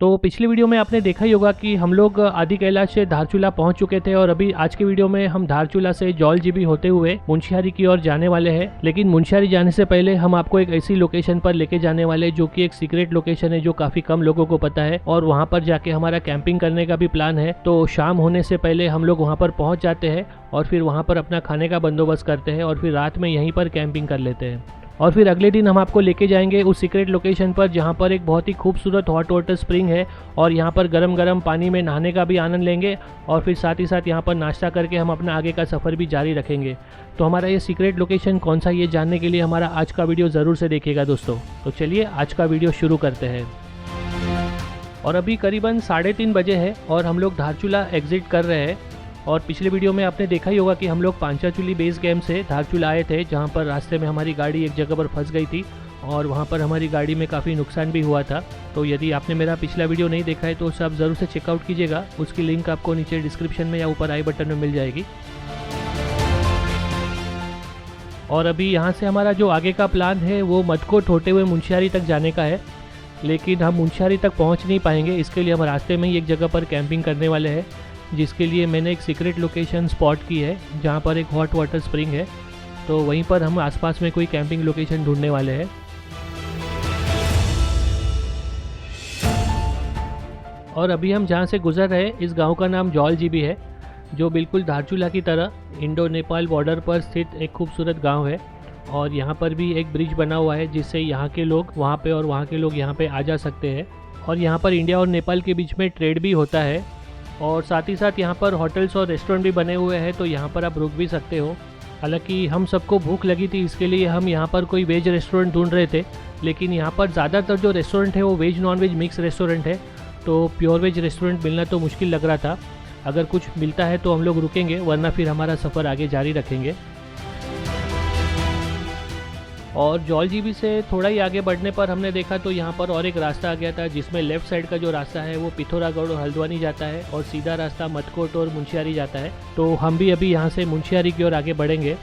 तो पिछली वीडियो में आपने देखा ही होगा कि हम लोग आदि कैलाश से धारचूला पहुंच चुके थे और अभी आज की वीडियो में हम धारचूला से जौलजीबी होते हुए मुंशियारी की ओर जाने वाले हैं। लेकिन मुंशियारी जाने से पहले हम आपको एक ऐसी लोकेशन पर लेके जाने वाले जो कि एक सीक्रेट लोकेशन है जो काफी कम लोगों को पता है और वहाँ पर जाके हमारा कैंपिंग करने का भी प्लान है। तो शाम होने से पहले हम लोग वहाँ पर पहुँच जाते हैं और फिर वहाँ पर अपना खाने का बंदोबस्त करते हैं और फिर रात में यहीं पर कैंपिंग कर लेते हैं। और फिर अगले दिन हम आपको लेके जाएंगे उस सीक्रेट लोकेशन पर जहाँ पर एक बहुत ही खूबसूरत हॉट वाटर स्प्रिंग है और यहाँ पर गरम गरम पानी में नहाने का भी आनंद लेंगे और फिर साथ ही साथ यहाँ पर नाश्ता करके हम अपना आगे का सफ़र भी जारी रखेंगे। तो हमारा ये सीक्रेट लोकेशन कौन सा ये जानने के लिए हमारा आज का वीडियो ज़रूर से देखिएगा दोस्तों। तो चलिए आज का वीडियो शुरू करते हैं। और अभी करीबन 3:30 बजे है और हम लोग धारचूला एग्जिट कर रहे हैं। और पिछले वीडियो में आपने देखा ही होगा कि हम लोग पांचाचूली बेस कैंप से धारचूला आए थे, जहां पर रास्ते में हमारी गाड़ी एक जगह पर फंस गई थी और वहां पर हमारी गाड़ी में काफ़ी नुकसान भी हुआ था। तो यदि आपने मेरा पिछला वीडियो नहीं देखा है तो उसे आप ज़रूर से चेकआउट कीजिएगा। उसकी लिंक आपको नीचे डिस्क्रिप्शन में या ऊपर आई बटन में मिल जाएगी। और अभी यहाँ से हमारा जो आगे का प्लान है वो मटकोट होते हुए मुंशियारी तक जाने का है, लेकिन हम मुंशियारी तक पहुँच नहीं पाएंगे। इसके लिए हम रास्ते में ही एक जगह पर कैंपिंग करने वाले हैं, जिसके लिए मैंने एक सीक्रेट लोकेशन स्पॉट की है जहाँ पर एक हॉट वाटर स्प्रिंग है। तो वहीं पर हम आसपास में कोई कैंपिंग लोकेशन ढूंढने वाले हैं। और अभी हम जहाँ से गुजर रहे हैं इस गांव का नाम जौलजीबी है, जो बिल्कुल धारचूला की तरह इंडो नेपाल बॉर्डर पर स्थित एक खूबसूरत गांव है। और यहाँ पर भी एक ब्रिज बना हुआ है जिससे यहाँ के लोग वहाँ पे और वहाँ के लोग यहाँ पे आ जा सकते हैं। और यहाँ पर इंडिया और नेपाल के बीच में ट्रेड भी होता है और साथ ही साथ यहाँ पर होटल्स और रेस्टोरेंट भी बने हुए हैं, तो यहाँ पर आप रुक भी सकते हो। हालांकि हम सबको भूख लगी थी, इसके लिए हम यहाँ पर कोई वेज रेस्टोरेंट ढूंढ रहे थे, लेकिन यहाँ पर ज़्यादातर जो रेस्टोरेंट है वो veg non veg mix restaurant है। तो प्योर वेज रेस्टोरेंट मिलना तो मुश्किल लग रहा था। अगर कुछ मिलता है तो हम लोग रुकेंगे, वरना फिर हमारा सफ़र आगे जारी रखेंगे। और जौलजीबी से थोड़ा ही आगे बढ़ने पर हमने देखा तो यहाँ पर और एक रास्ता आ गया था, जिसमें लेफ़्ट साइड का जो रास्ता है वो पिथौरागढ़ और हल्द्वानी जाता है और सीधा रास्ता मटकोट और मुंशियारी जाता है। तो हम भी अभी यहाँ से मुंशियारी की ओर आगे बढ़ेंगे।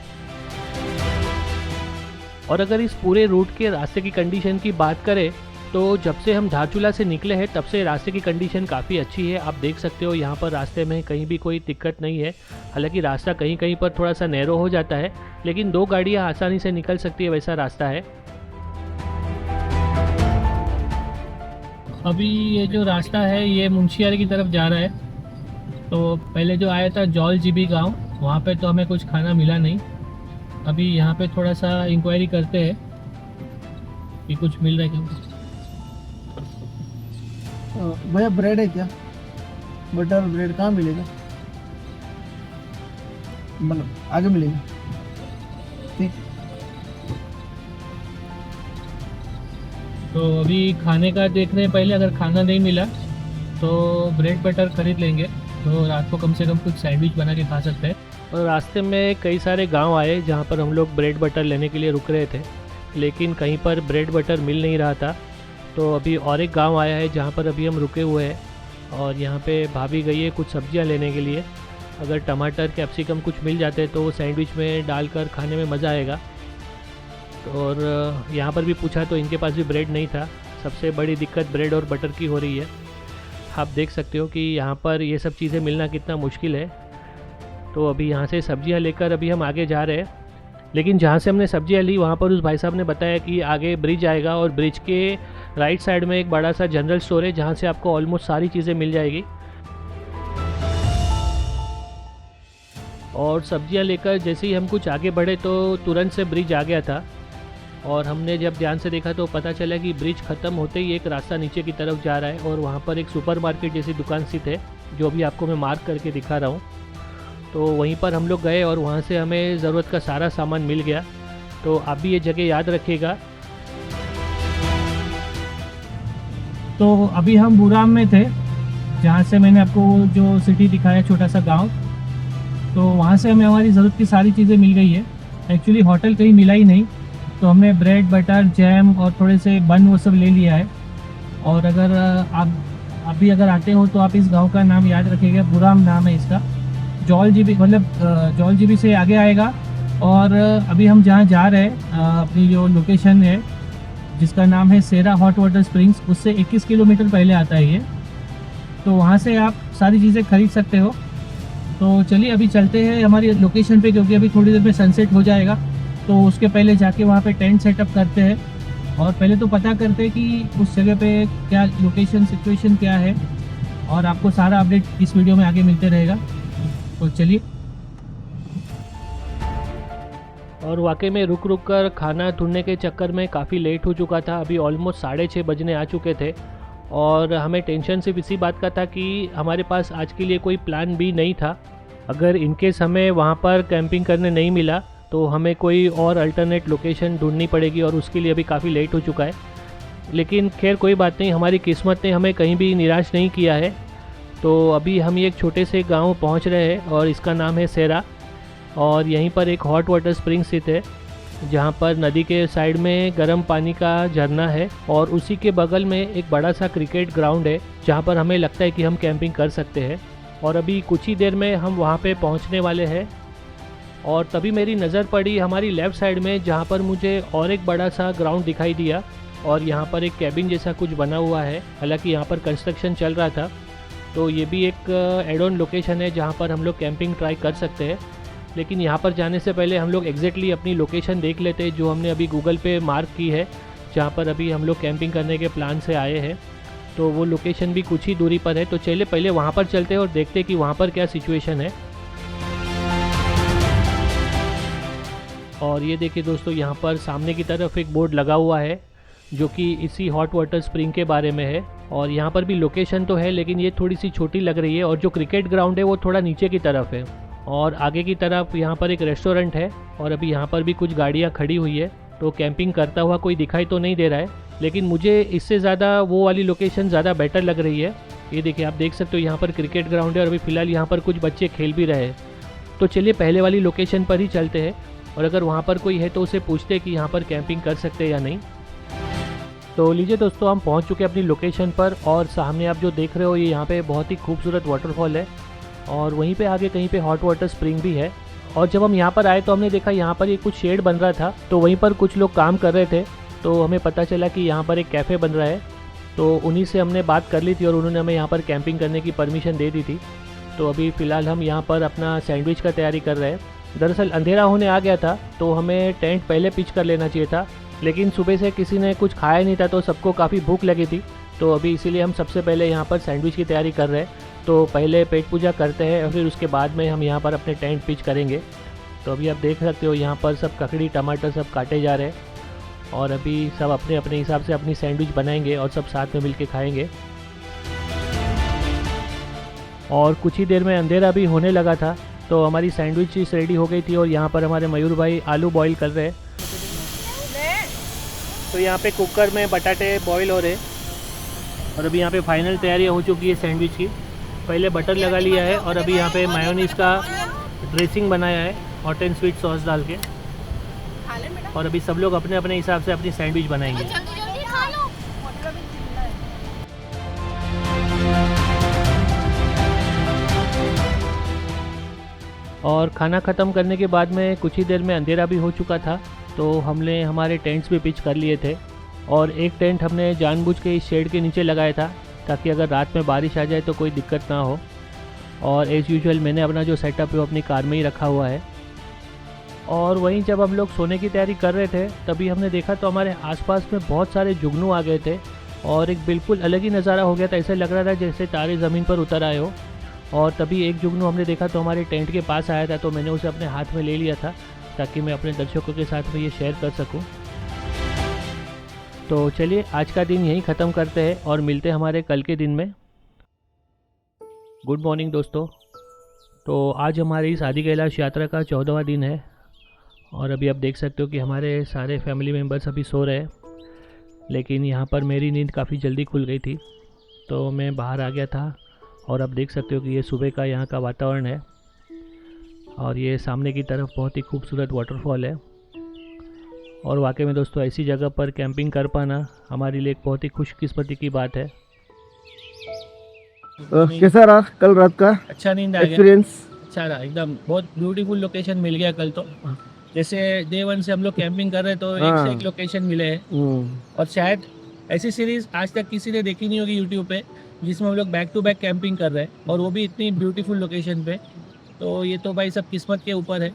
और अगर इस पूरे रूट के रास्ते की कंडीशन की बात करें तो जब से हम धारचूला से निकले हैं तब से रास्ते की कंडीशन काफ़ी अच्छी है। आप देख सकते हो यहाँ पर रास्ते में कहीं भी कोई दिक्कत नहीं है। हालांकि रास्ता कहीं कहीं पर थोड़ा सा नैरो हो जाता है, लेकिन 2 गाड़ियाँ आसानी से निकल सकती है वैसा रास्ता है। अभी ये जो रास्ता है ये मुंशियारी की तरफ जा रहा है। तो पहले जो आया था जौलजीबी गाँव, वहाँ पर तो हमें कुछ खाना मिला नहीं। अभी यहाँ पर थोड़ा सा इंक्वायरी करते हैं कि कुछ मिल रहा है क्या। भैया ब्रेड है क्या? बटर ब्रेड कहाँ मिलेगा? मतलब आगे मिलेगा? ठीक। तो अभी खाने का देख रहे हैं पहले, अगर खाना नहीं मिला तो ब्रेड बटर खरीद लेंगे, तो रात को कम से कम कुछ सैंडविच बना के खा सकते हैं। और रास्ते में कई सारे गांव आए जहां पर हम लोग ब्रेड बटर लेने के लिए रुक रहे थे, लेकिन कहीं पर ब्रेड बटर मिल नहीं रहा था। तो अभी और एक गांव आया है जहां पर अभी हम रुके हुए हैं और यहां पे भाभी गई है कुछ सब्जियां लेने के लिए। अगर टमाटर कैप्सिकम कुछ मिल जाते तो सैंडविच में डालकर खाने में मज़ा आएगा। और यहाँ पर भी पूछा तो इनके पास भी ब्रेड नहीं था। सबसे बड़ी दिक्कत ब्रेड और बटर की हो रही है। आप देख सकते हो कि यहाँ पर ये सब चीज़ें मिलना कितना मुश्किल है। तो अभी यहाँ से सब्जियाँ लेकर अभी हम आगे जा रहे हैं, लेकिन जहाँ से हमने सब्जियाँ ली वहाँ पर उस भाई साहब ने बताया कि आगे ब्रिज आएगा और ब्रिज के राइट साइड में एक बड़ा सा जनरल स्टोर है जहाँ से आपको ऑलमोस्ट सारी चीज़ें मिल जाएगी। और सब्जियाँ लेकर जैसे ही हम कुछ आगे बढ़े तो तुरंत से ब्रिज आ गया था और हमने जब ध्यान से देखा तो पता चला कि ब्रिज ख़त्म होते ही एक रास्ता नीचे की तरफ जा रहा है और वहाँ पर एक सुपरमार्केट जैसी दुकान स्थित है, जो भी आपको मैं मार्क करके दिखा रहा हूँ। तो वहीं पर हम लोग गए और वहाँ से हमें ज़रूरत का सारा सामान मिल गया। तो आप भी ये जगह याद रखिएगा। तो अभी हम बुराम में थे, जहाँ से मैंने आपको जो सिटी दिखाया, छोटा सा गांव। तो वहाँ से हमें हमारी ज़रूरत की सारी चीज़ें मिल गई है। एक्चुअली होटल कहीं मिला ही नहीं, तो हमने ब्रेड बटर जैम और थोड़े से बन वो सब ले लिया है। और अगर आप अभी अगर आते हो तो आप इस गांव का नाम याद रखिएगा, बुराम नाम है इसका। जौलजीबी मतलब जौलजीबी से आगे आएगा। और अभी हम जहाँ जा रहे हैं अपनी जो लोकेशन है जिसका नाम है सेरा हॉट वाटर स्प्रिंग्स, उससे 21 किलोमीटर पहले आता है ये। तो वहाँ से आप सारी चीज़ें खरीद सकते हो। तो चलिए अभी चलते हैं हमारी लोकेशन पे, क्योंकि अभी थोड़ी देर में सनसेट हो जाएगा। तो उसके पहले जाके वहाँ पे टेंट सेटअप करते हैं और पहले तो पता करते हैं कि उस जगह पे क्या लोकेशन सिचुएशन क्या है, और आपको सारा अपडेट इस वीडियो में आगे मिलते रहेगा। तो चलिए। और वाकई में रुक रुक कर खाना ढूंढने के चक्कर में काफ़ी लेट हो चुका था। अभी ऑलमोस्ट 6:30 बजने आ चुके थे और हमें टेंशन सिर्फ इसी बात का था कि हमारे पास आज के लिए कोई प्लान भी नहीं था। अगर इनकेस हमें वहाँ पर कैंपिंग करने नहीं मिला तो हमें कोई और अल्टरनेट लोकेशन ढूंढनी पड़ेगी, और उसके लिए अभी काफ़ी लेट हो चुका है। लेकिन खैर कोई बात नहीं, हमारी किस्मत ने हमें कहीं भी निराश नहीं किया है। तो अभी हम एक छोटे से गांव पहुंच रहे हैं और इसका नाम है सेरा, और यहीं पर एक हॉट वाटर स्प्रिंग स्थित है, जहां पर नदी के साइड में गर्म पानी का झरना है, और उसी के बगल में एक बड़ा सा क्रिकेट ग्राउंड है जहां पर हमें लगता है कि हम कैंपिंग कर सकते हैं। और अभी कुछ ही देर में हम वहां पे पहुंचने वाले हैं। और तभी मेरी नज़र पड़ी हमारी लेफ़्ट साइड में, जहां पर मुझे और एक बड़ा सा ग्राउंड दिखाई दिया, और यहाँ पर एक कैबिन जैसा कुछ बना हुआ है। हालांकि यहाँ पर कंस्ट्रक्शन चल रहा था, तो ये भी एक एड ऑन लोकेशन है जहाँ पर हम लोग कैंपिंग ट्राई कर सकते हैं। लेकिन यहाँ पर जाने से पहले हम लोग एग्जैक्टली अपनी लोकेशन देख लेते हैं, जो हमने अभी गूगल पे मार्क की है, जहाँ पर अभी हम लोग कैंपिंग करने के प्लान से आए हैं। तो वो लोकेशन भी कुछ ही दूरी पर है। तो चलिए पहले वहाँ पर चलते हैं और देखते हैं कि वहाँ पर क्या सिचुएशन है। और ये देखिए दोस्तों, यहाँ पर सामने की तरफ एक बोर्ड लगा हुआ है जो कि इसी हॉट वाटर स्प्रिंग के बारे में है। और यहाँ पर भी लोकेशन तो है, लेकिन ये थोड़ी सी छोटी लग रही है, और जो क्रिकेट ग्राउंड है वो थोड़ा नीचे की तरफ है। और आगे की तरफ यहाँ पर एक रेस्टोरेंट है, और अभी यहाँ पर भी कुछ गाड़ियाँ खड़ी हुई है। तो कैंपिंग करता हुआ कोई दिखाई तो नहीं दे रहा है, लेकिन मुझे इससे ज़्यादा वो वाली लोकेशन ज़्यादा बेटर लग रही है। ये देखिए, आप देख सकते हो यहाँ पर क्रिकेट ग्राउंड है, और अभी फ़िलहाल यहाँ पर कुछ बच्चे खेल भी रहे हैं। तो चलिए पहले वाली लोकेशन पर ही चलते हैं, और अगर वहाँ पर कोई है तो उसे पूछते हैं कि यहाँ पर कैंपिंग कर सकते हैं या नहीं। तो लीजिए दोस्तों, हम पहुँच चुके हैं अपनी लोकेशन पर, और सामने आप जो देख रहे हो ये यहाँ पे बहुत ही खूबसूरत वाटरफॉल है, और वहीं पे आगे कहीं पे हॉट वाटर स्प्रिंग भी है। और जब हम यहाँ पर आए तो हमने देखा यहाँ पर ये कुछ शेड बन रहा था, तो वहीं पर कुछ लोग काम कर रहे थे। तो हमें पता चला कि यहाँ पर एक कैफ़े बन रहा है, तो उन्हीं से हमने बात कर ली थी और उन्होंने हमें यहाँ पर कैंपिंग करने की परमिशन दे दी थी। तो अभी फ़िलहाल हम यहाँ पर अपना सैंडविच का तैयारी कर रहे हैं। दरअसल अंधेरा होने आ गया था, तो हमें टेंट पहले पिच कर लेना चाहिए था, लेकिन सुबह से किसी ने कुछ खाया नहीं था, तो सबको काफ़ी भूख लगी थी। तो अभी इसीलिए हम सबसे पहले यहाँ पर सैंडविच की तैयारी कर रहे हैं। तो पहले पेट पूजा करते हैं और फिर उसके बाद में हम यहाँ पर अपने टेंट पिच करेंगे। तो अभी आप देख सकते हो यहाँ पर सब ककड़ी टमाटर सब काटे जा रहे हैं, और अभी सब अपने अपने हिसाब से अपनी सैंडविच बनाएंगे और सब साथ में मिलके खाएंगे। और कुछ ही देर में अंधेरा भी होने लगा था, तो हमारी सैंडविच रेडी हो गई थी, और यहाँ पर हमारे मयूर भाई आलू बॉईल कर रहे हैं। तो यहाँ पे कुकर में बटाटे बॉईल हो रहे, और अभी यहाँ पे फाइनल तैयारी हो चुकी है सैंडविच की। पहले बटर लगा लिया है, और अभी यहाँ पे मायोनीज का ड्रेसिंग बनाया है हॉट एंड स्वीट सॉस डाल के, और अभी सब लोग अपने अपने हिसाब से अपनी सैंडविच बनाएंगे। और खाना ख़त्म करने के बाद में कुछ ही देर में अंधेरा भी हो चुका था, तो हमने हमारे टेंट्स भी पिच कर लिए थे। और एक टेंट हमने जानबूझ के इस शेड के नीचे लगाया था, ताकि अगर रात में बारिश आ जाए तो कोई दिक्कत ना हो। और एज़ यूजुअल मैंने अपना जो सेटअप है वो अपनी कार में ही रखा हुआ है। और वहीं जब हम लोग सोने की तैयारी कर रहे थे, तभी हमने देखा तो हमारे आसपास में बहुत सारे जुगनू आ गए थे, और एक बिल्कुल अलग ही नज़ारा हो गया था। ऐसे लग रहा था जैसे तारे ज़मीन पर उतर आए हो। और तभी एक जुगनू हमने देखा तो हमारे टेंट के पास आया था, तो मैंने उसे अपने हाथ में ले लिया था, ताकि मैं अपने दर्शकों के साथ में ये शेयर कर सकूं। तो चलिए आज का दिन यहीं ख़त्म करते हैं और मिलते हैं हमारे कल के दिन में। गुड मॉर्निंग दोस्तों। तो आज हमारी इस आदि कैलाश यात्रा का 14वां दिन है, और अभी आप देख सकते हो कि हमारे सारे फैमिली मेम्बर्स अभी सो रहे हैं, लेकिन यहाँ पर मेरी नींद काफ़ी जल्दी खुल गई थी, तो मैं बाहर आ गया था। और आप देख सकते हो कि ये सुबह का यहाँ का वातावरण है, और ये सामने की तरफ बहुत ही खूबसूरत वाटरफॉल है। और वाकई में दोस्तों ऐसी जगह पर कैंपिंग कर पाना हमारे लिए एक बहुत ही खुशकिस्मती की बात है। कैसा रहा कल रात का अच्छा नींद आ गया, एक्सपीरियंस? अच्छा रहा एकदम, बहुत ब्यूटीफुल लोकेशन मिल गया कल तो। जैसे डे 1 से हम लोग कैंपिंग कर रहे हैं तो एक हाँ। से एक लोकेशन मिले हैं और शायद ऐसी सीरीज आज तक किसी ने देखी नहीं होगी यूट्यूब पे जिसमें हम लोग बैक टू बैक कैंपिंग कर रहे हैं और वो भी इतनी ब्यूटीफुल लोकेशन पे। तो ये तो भाई सब किस्मत के ऊपर है।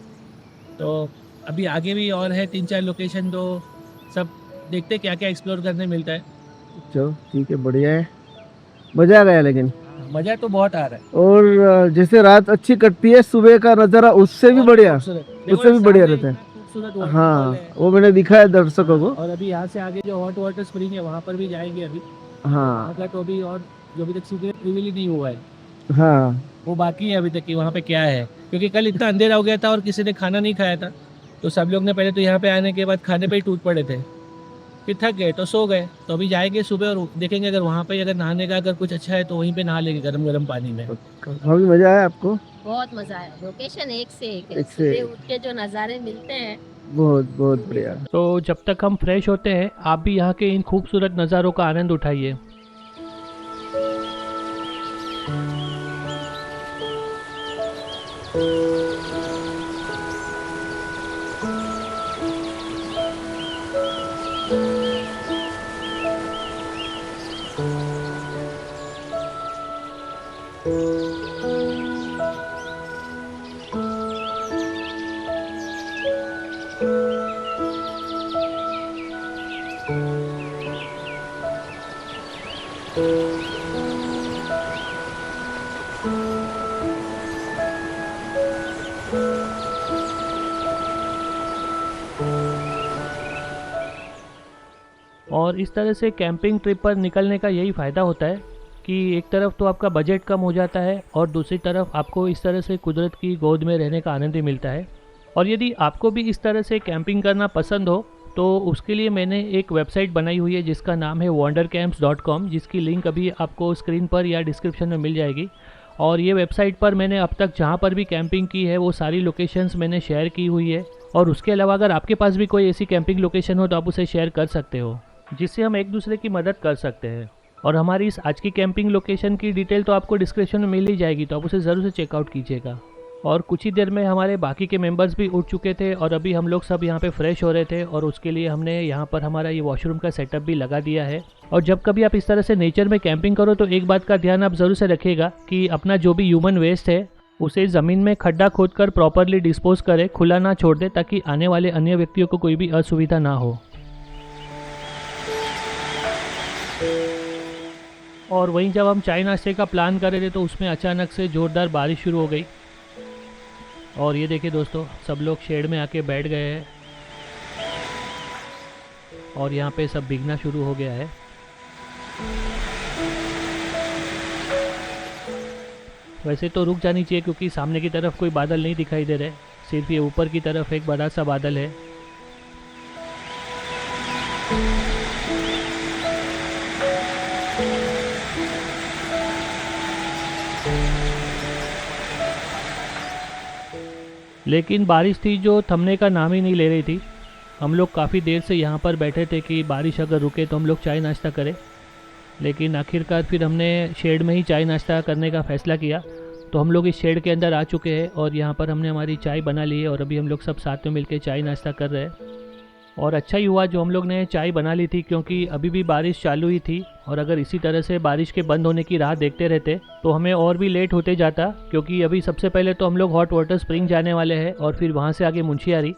तो अभी आगे भी और है 3-4 लोकेशन, तो सब देखते क्या क्या एक्सप्लोर करने मिलता है। चलो ठीक है, बढ़िया है, मजा आ गया। लेकिन मज़ा तो बहुत आ रहा है। और जैसे रात अच्छी कटती है, सुबह का नज़ारा उससे भी बढ़िया, उससे भी बढ़िया रहता है। खूबसूरत waterfall हाँ, है। वो मैंने दिखा है दर्शकों को। और अभी यहाँ से आगे जो हॉट वाटर स्प्रिंग है वहाँ पर भी जाएंगे अभी। हाँ मतलब तो अभी और जो अभी तक सीक्रेट रिवील ही नहीं हुआ है हाँ, वो बाकी है अभी तक कि वहाँ पे क्या है, क्योंकि कल इतना अंधेरा हो गया था और किसी ने खाना नहीं खाया था। तो सब लोग ने पहले तो यहाँ पे आने के बाद खाने पे ही टूट पड़े थे, फिर थक गए तो सो गए। तो अभी जाएंगे सुबह और देखेंगे अगर वहाँ पे अगर नहाने का अगर कुछ अच्छा है तो वहीं पे नहा लेंगे गर्म गर्म पानी में। भाभी मजा आया आपको? बहुत मजा आया, लोकेशन एक से एक है। एक से सुबह उठ के जो नज़ारे मिलते हैं बहुत बहुत बढ़िया। तो जब तक हम फ्रेश होते हैं आप भी यहाँ के इन खूबसूरत नज़ारों का आनंद उठाइए। और इस तरह से कैंपिंग ट्रिप पर निकलने का यही फ़ायदा होता है कि एक तरफ तो आपका बजट कम हो जाता है और दूसरी तरफ आपको इस तरह से कुदरत की गोद में रहने का आनंद ही मिलता है। और यदि आपको भी इस तरह से कैंपिंग करना पसंद हो तो उसके लिए मैंने एक वेबसाइट बनाई हुई है जिसका नाम है wandercamps.com, जिसकी लिंक अभी आपको स्क्रीन पर या डिस्क्रिप्शन में मिल जाएगी। और ये वेबसाइट पर मैंने अब तक जहाँ पर भी कैंपिंग की है वो सारी लोकेशंस मैंने शेयर की हुई है। और उसके अलावा अगर आपके पास भी कोई ऐसी कैंपिंग लोकेशन हो तो आप उसे शेयर कर सकते हो, जिससे हम एक दूसरे की मदद कर सकते हैं। और हमारी इस आज की कैंपिंग लोकेशन की डिटेल तो आपको डिस्क्रिप्शन में मिल ही जाएगी, तो आप उसे ज़रूर से चेकआउट कीजिएगा। और कुछ ही देर में हमारे बाकी के मेंबर्स भी उठ चुके थे और अभी हम लोग सब यहाँ पे फ्रेश हो रहे थे और उसके लिए हमने यहाँ पर हमारा ये वॉशरूम का सेटअप भी लगा दिया है। और जब कभी आप इस तरह से नेचर में कैंपिंग करो तो एक बात का ध्यान आप ज़रूर से रखिएगा कि अपना जो भी ह्यूमन वेस्ट है उसे ज़मीन में खड्डा खोदकर प्रॉपरली डिस्पोज करें, खुला ना छोड़ दे, ताकि आने वाले अन्य व्यक्तियों को कोई भी असुविधा ना हो। और वहीं जब हम चाय नाश्ते का प्लान कर रहे थे तो उसमें अचानक से ज़ोरदार बारिश शुरू हो गई और ये देखिए दोस्तों, सब लोग शेड में आके बैठ गए हैं और यहाँ पे सब भीगना शुरू हो गया है। वैसे तो रुक जानी चाहिए क्योंकि सामने की तरफ कोई बादल नहीं दिखाई दे रहे, सिर्फ ये ऊपर की तरफ एक बड़ा सा बादल है। लेकिन बारिश थी जो थमने का नाम ही नहीं ले रही थी। हम लोग काफ़ी देर से यहाँ पर बैठे थे कि बारिश अगर रुके तो हम लोग चाय नाश्ता करें, लेकिन आखिरकार फिर हमने शेड में ही चाय नाश्ता करने का फ़ैसला किया। तो हम लोग इस शेड के अंदर आ चुके हैं और यहाँ पर हमने हमारी चाय बना ली है और अभी हम लोग सब साथ में मिलकर चाय नाश्ता कर रहे हैं। और अच्छा ही हुआ जो हम लोग ने चाय बना ली थी, क्योंकि अभी भी बारिश चालू ही थी और अगर इसी तरह से बारिश के बंद होने की राह देखते रहते तो हमें और भी लेट होते जाता, क्योंकि अभी सबसे पहले तो हम लोग हॉट वाटर स्प्रिंग जाने वाले हैं और फिर वहाँ से आगे मुंशियारी।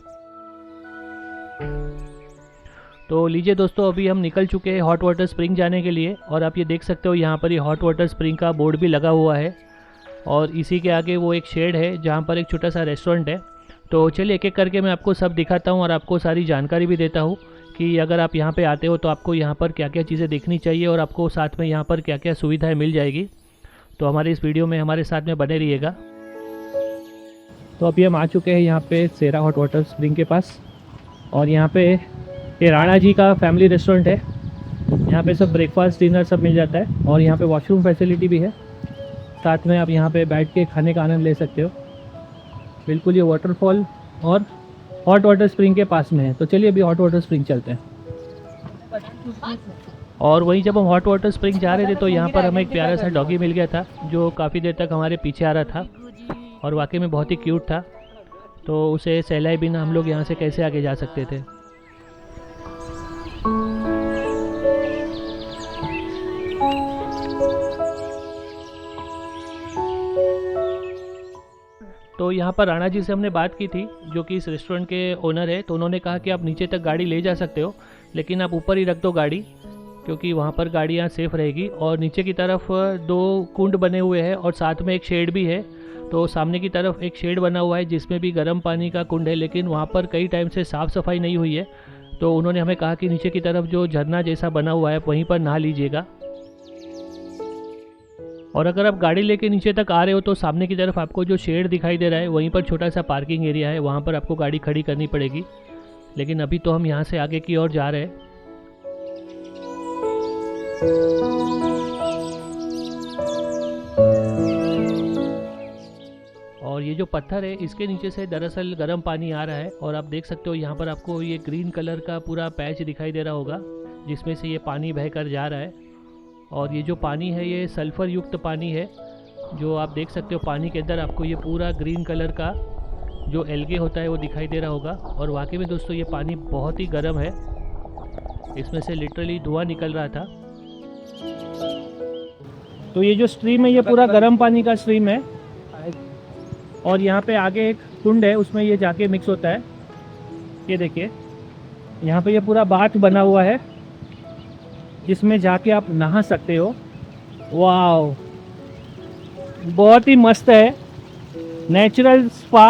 तो लीजिए दोस्तों, अभी हम निकल चुके हैं हॉट वाटर स्प्रिंग जाने के लिए और आप ये देख सकते हो यहाँ पर ये हॉट वाटर स्प्रिंग का बोर्ड भी लगा हुआ है और इसी के आगे वो एक शेड है जहाँ पर एक छोटा सा रेस्टोरेंट है। तो चलिए एक एक करके मैं आपको सब दिखाता हूँ और आपको सारी जानकारी भी देता हूँ कि अगर आप यहाँ पे आते हो तो आपको यहाँ पर क्या क्या चीज़ें देखनी चाहिए और आपको साथ में यहाँ पर क्या क्या सुविधाएं मिल जाएगी। तो हमारे इस वीडियो में हमारे साथ में बने रहिएगा। तो अभी हम आ चुके हैं यहाँ पे सेरा हॉट वाटर स्प्रिंग के पास और यहाँ पे ये राणा जी का फैमिली रेस्टोरेंट है। यहाँ पे सब ब्रेकफास्ट डिनर सब मिल जाता है और यहाँ पे वॉशरूम फैसिलिटी भी है, साथ में आप यहाँ पे बैठ के खाने का आनंद ले सकते हो। बिल्कुल ये वाटरफॉल और हॉट वाटर स्प्रिंग के पास में है। तो चलिए अभी हॉट वाटर स्प्रिंग चलते हैं। और वहीं जब हम हॉट वाटर स्प्रिंग जा रहे थे तो यहाँ पर हमें एक प्यारा सा डॉगी मिल गया था जो काफ़ी देर तक हमारे पीछे आ रहा था और वाकई में बहुत ही क्यूट था। तो उसे सहलाए बिना हम लोग यहाँ से कैसे आगे जा सकते थे। तो यहाँ पर राणा जी से हमने बात की थी, जो कि इस रेस्टोरेंट के ओनर है। तो उन्होंने कहा कि आप नीचे तक गाड़ी ले जा सकते हो, लेकिन आप ऊपर ही रख दो गाड़ी, क्योंकि वहाँ पर गाड़ियाँ सेफ़ रहेगी। और नीचे की तरफ 2 कुंड बने हुए हैं और साथ में एक शेड भी है। तो सामने की तरफ एक शेड बना हुआ है जिसमें भी गर्म पानी का कुंड है, लेकिन वहाँ पर कई टाइम से साफ़ सफाई नहीं हुई है। तो उन्होंने हमें कहा कि नीचे की तरफ जो झरना जैसा बना हुआ है वहीं पर नहा लीजिएगा। और अगर आप गाड़ी लेके नीचे तक आ रहे हो तो सामने की तरफ आपको जो शेड दिखाई दे रहा है वहीं पर छोटा सा पार्किंग एरिया है, वहाँ पर आपको गाड़ी खड़ी करनी पड़ेगी। लेकिन अभी तो हम यहाँ से आगे की ओर जा रहे हैं। और ये जो पत्थर है इसके नीचे से दरअसल गर्म पानी आ रहा है, और आप देख सकते हो यहाँ पर आपको ये ग्रीन कलर का पूरा पैच दिखाई दे रहा होगा जिसमें से ये पानी बहकर जा रहा है। और ये जो पानी है ये सल्फ़र युक्त पानी है, जो आप देख सकते हो पानी के अंदर आपको ये पूरा ग्रीन कलर का जो एल्गे होता है वो दिखाई दे रहा होगा। और वाकई में दोस्तों ये पानी बहुत ही गर्म है, इसमें से लिटरली धुआं निकल रहा था। तो ये जो स्ट्रीम है ये पूरा गर्म पानी का स्ट्रीम है, और यहाँ पे आगे एक कुंड है उसमें ये जाके मिक्स होता है। ये देखिए यहाँ पे ये पूरा बाथ बना हुआ है जिसमें जाके आप नहा सकते हो। वाओ, बहुत ही मस्त है, नेचुरल स्पा।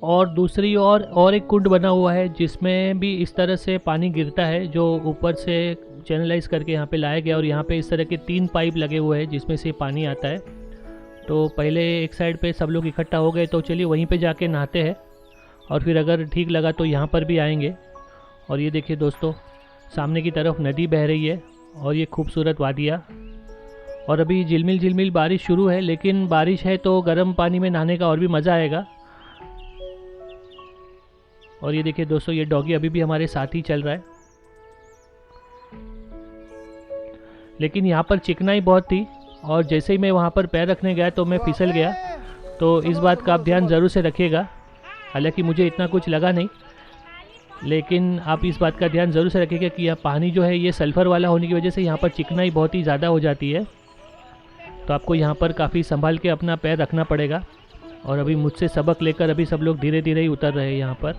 और दूसरी ओर और एक कुंड बना हुआ है जिसमें भी इस तरह से पानी गिरता है, जो ऊपर से चैनलाइज करके यहाँ पे लाया गया। और यहाँ पे इस तरह के 3 पाइप लगे हुए हैं जिसमें से पानी आता है। तो पहले एक साइड पे सब लोग इकट्ठा हो गए, तो चलिए वहीं पे जाके नहाते हैं, और फिर अगर ठीक लगा तो यहाँ पर भी आएंगे। और ये देखिए दोस्तों सामने की तरफ नदी बह रही है और ये खूबसूरत वादियाँ। और अभी झिलमिल झिलमिल बारिश शुरू है, लेकिन बारिश है तो गर्म पानी में नहाने का और भी मज़ा आएगा। और ये देखिए दोस्तों ये डॉगी अभी भी हमारे साथ ही चल रहा है, लेकिन यहाँ पर चिकनाई बहुत थी, और जैसे ही मैं वहाँ पर पैर रखने गया तो मैं फिसल गया। तो इस बात का आप ध्यान ज़रूर से रखिएगा। हालांकि मुझे इतना कुछ लगा नहीं, लेकिन आप इस बात का ध्यान ज़रूर से रखिएगा कि यह पानी जो है ये सल्फ़र वाला होने की वजह से यहाँ पर चिकनाई बहुत ही ज़्यादा हो जाती है। तो आपको यहाँ पर काफ़ी संभाल के अपना पैर रखना पड़ेगा। और अभी मुझसे सबक लेकर अभी सब लोग धीरे धीरे ही उतर रहे हैं यहाँ पर।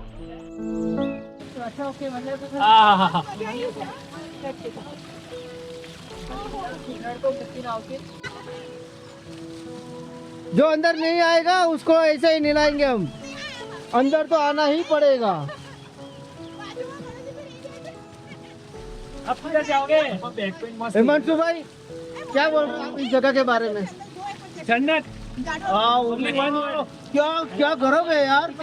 जो अंदर नहीं आएगा उसको ऐसे ही नहलाएंगे हम, अंदर तो आना ही पड़ेगा। अब किधर जाओगे? हिमांशु भाई क्या बोल रहे हैं आप इस जगह के बारे में? जन्नत। क्या क्या गरम है यार।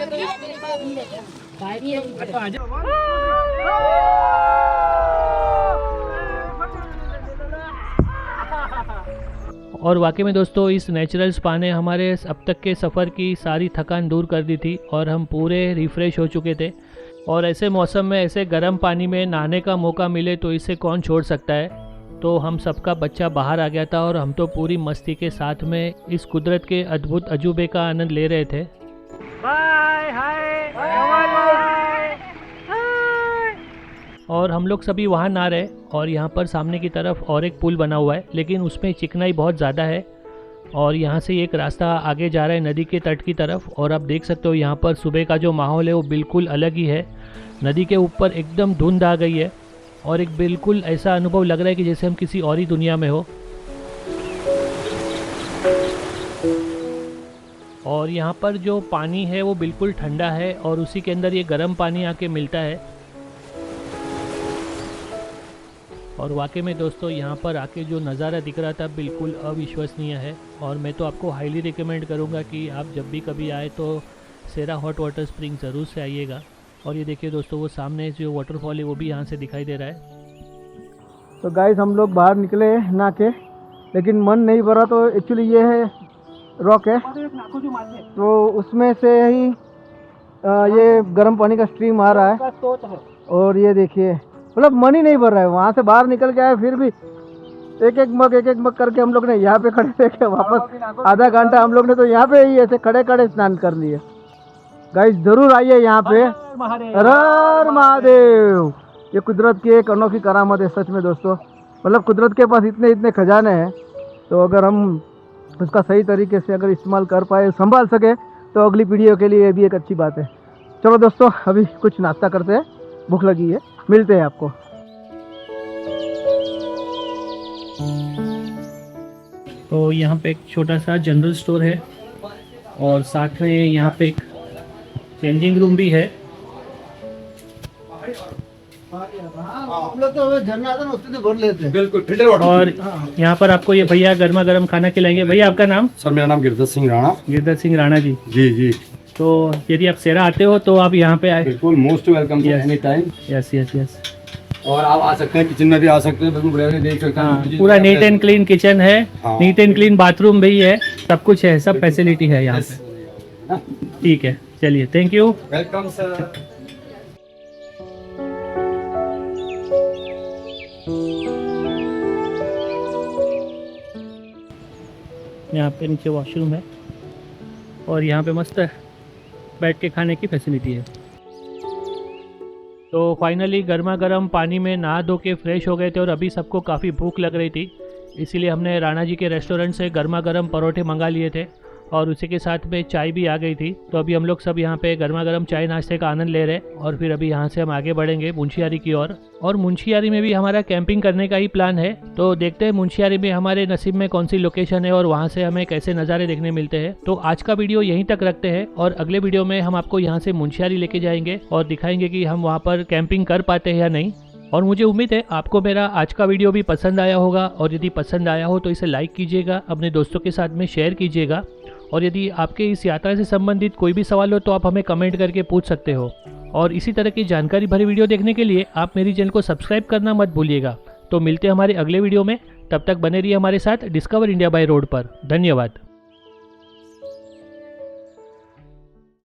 और वाकई में दोस्तों इस नेचुरल स्पा ने हमारे अब तक के सफ़र की सारी थकान दूर कर दी थी, और हम पूरे रिफ़्रेश हो चुके थे। और ऐसे मौसम में ऐसे गर्म पानी में नहाने का मौका मिले तो इसे कौन छोड़ सकता है। तो हम सबका बच्चा बाहर आ गया था, और हम तो पूरी मस्ती के साथ में इस कुदरत के अद्भुत अजूबे का आनंद ले रहे थे। Bye hi. और हम लोग सभी वहाँ नहा रहे, और यहाँ पर सामने की तरफ और एक पुल बना हुआ है, लेकिन उसमें चिकनाई बहुत ज़्यादा है। और यहाँ से एक रास्ता आगे जा रहा है नदी के तट की तरफ, और आप देख सकते हो यहाँ पर सुबह का जो माहौल है वो बिल्कुल अलग ही है। नदी के ऊपर एकदम धुंध आ गई है, और एक बिल्कुल ऐसा अनुभव लग रहा है कि जैसे हम किसी और ही दुनिया में हो। और यहाँ पर जो पानी है वो बिल्कुल ठंडा है, और उसी के अंदर ये गर्म पानी आके मिलता है। और वाकई में दोस्तों यहाँ पर आके जो नज़ारा दिख रहा था बिल्कुल अविश्वसनीय है, और मैं तो आपको हाईली रिकमेंड करूँगा कि आप जब भी कभी आए तो सेरा हॉट वाटर स्प्रिंग ज़रूर से आइएगा। और ये देखिए दोस्तों वो सामने जो वाटरफॉल है वो भी यहाँ से दिखाई दे रहा है। तो गाइस हम लोग बाहर निकले नहा के, लेकिन मन नहीं भरा। तो एक्चुअली ये है रॉक है, तो उसमें से ही ये गर्म पानी का स्ट्रीम आ रहा है। और ये देखिए मतलब मन ही नहीं भर रहा है, वहाँ से बाहर निकल के आए फिर भी एक एक मग करके हम लोग ने यहाँ पे खड़े रह के वापस आधा घंटा हम लोग ने तो यहाँ पे ही ऐसे खड़े खड़े स्नान कर लिए। गाइस जरूर आइए यहाँ पे। हर हर महादेव। ये कुदरत की एक अनोखी करामत है सच में दोस्तों। मतलब कुदरत के पास इतने इतने खजाने हैं, तो अगर हम उसका सही तरीके से अगर इस्तेमाल कर पाए, संभाल सके, तो अगली पीढ़ियों के लिए भी एक अच्छी बात है। चलो दोस्तों अभी कुछ नाश्ता करते हैं, भूख लगी है, मिलते हैं आपको। तो यहाँ पे एक छोटा सा जनरल स्टोर है और साथ में यहाँ पे एक चेंजिंग रूम भी है। हम लोग तो झरना आता ना उससे तो भर लेते हैं। बिल्कुल फिल्टर वाटर। और यहाँ पर आपको ये भैया गर्मा गर्म खाना खिलाएंगे। भैया आपका नाम? सर मेरा नाम गिरधर सिंह राणा। गिरधर सिंह राणा जी। जी जी तो यदि आप सेरा आते हो तो आप यहाँ पे आए। बिल्कुल most welcome any time. Yes yes yes. और आप आ सकते हैं, किचन में भी आ सकते हैं, बिल्कुल बढ़िया देख सकते हाँ, हैं। पूरा नीट एंड क्लीन किचन है, हाँ। नीट एंड क्लीन बाथरूम भी है, सब कुछ है, सब फैसिलिटी है यहाँ पे। ठीक है चलिए, थैंक यू। Welcome sir. यहाँ पे नीचे वॉशरूम है और यहाँ पे मस्त बैठ के खाने की फैसिलिटी है। तो फाइनली गर्मा गर्म पानी में नहा धो के फ्रेश हो गए थे और अभी सबको काफ़ी भूख लग रही थी, इसीलिए हमने राणा जी के रेस्टोरेंट से गर्मा गर्म परोठे मंगा लिए थे और उसी के साथ में चाय भी आ गई थी। तो अभी हम लोग सब यहाँ पे गर्मा गर्म चाय नाश्ते का आनंद ले रहे हैं और फिर अभी यहाँ से हम आगे बढ़ेंगे मुंशियारी की ओर। और मुंशियारी में भी हमारा कैंपिंग करने का ही प्लान है, तो देखते हैं मुंशियारी में हमारे नसीब में कौन सी लोकेशन है और वहाँ से हमें कैसे नज़ारे देखने मिलते हैं। तो आज का वीडियो यहीं तक रखते हैं और अगले वीडियो में हम आपको यहाँ से मुंशियारी लेके जाएंगे और दिखाएंगे कि हम वहाँ पर कैंपिंग कर पाते हैं या नहीं। और मुझे उम्मीद है आपको मेरा आज का वीडियो भी पसंद आया होगा, और यदि पसंद आया हो तो इसे लाइक कीजिएगा, अपने दोस्तों के साथ में शेयर कीजिएगा। और यदि आपके इस यात्रा से संबंधित कोई भी सवाल हो तो आप हमें कमेंट करके पूछ सकते हो। और इसी तरह की जानकारी भरी वीडियो देखने के लिए आप मेरी चैनल को सब्सक्राइब करना मत भूलिएगा। तो मिलते हैं हमारे अगले वीडियो में, तब तक बने रहिए हमारे साथ डिस्कवर इंडिया बाय रोड पर। धन्यवाद।